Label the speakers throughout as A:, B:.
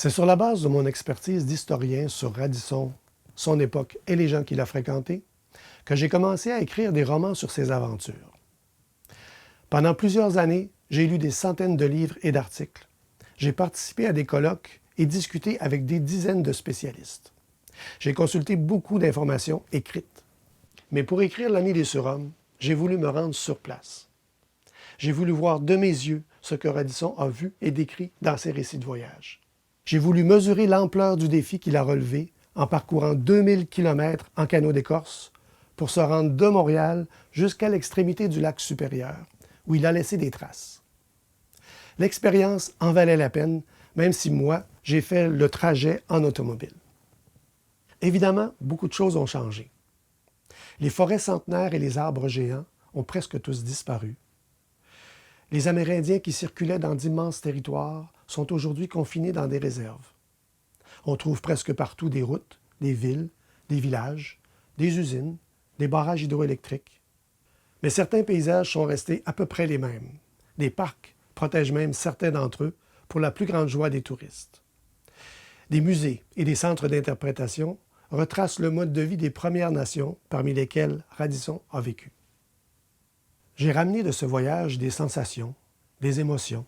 A: C'est sur la base de mon expertise d'historien sur Radisson, son époque et les gens qu'il a fréquentés, que j'ai commencé à écrire des romans sur ses aventures. Pendant plusieurs années, j'ai lu des centaines de livres et d'articles. J'ai participé à des colloques et discuté avec des dizaines de spécialistes. J'ai consulté beaucoup d'informations écrites. Mais pour écrire L'Ami des Surhommes, j'ai voulu me rendre sur place. J'ai voulu voir de mes yeux ce que Radisson a vu et décrit dans ses récits de voyage. J'ai voulu mesurer l'ampleur du défi qu'il a relevé en parcourant 2000 km en canot d'écorce pour se rendre de Montréal jusqu'à l'extrémité du lac supérieur, où il a laissé des traces. L'expérience en valait la peine, même si moi, j'ai fait le trajet en automobile. Évidemment, beaucoup de choses ont changé. Les forêts centenaires et les arbres géants ont presque tous disparu. Les Amérindiens qui circulaient dans d'immenses territoires sont aujourd'hui confinés dans des réserves. On trouve presque partout des routes, des villes, des villages, des usines, des barrages hydroélectriques. Mais certains paysages sont restés à peu près les mêmes. Des parcs protègent même certains d'entre eux pour la plus grande joie des touristes. Des musées et des centres d'interprétation retracent le mode de vie des Premières Nations parmi lesquelles Radisson a vécu. J'ai ramené de ce voyage des sensations, des émotions,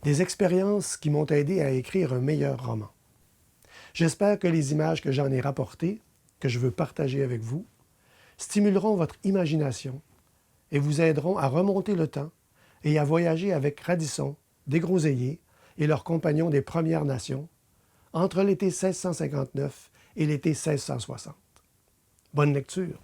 A: des expériences qui m'ont aidé à écrire un meilleur roman. J'espère que les images que j'en ai rapportées, que je veux partager avec vous, stimuleront votre imagination et vous aideront à remonter le temps et à voyager avec Radisson, des Groseilliers et leurs compagnons des Premières Nations entre l'été 1659 et l'été 1660. Bonne lecture!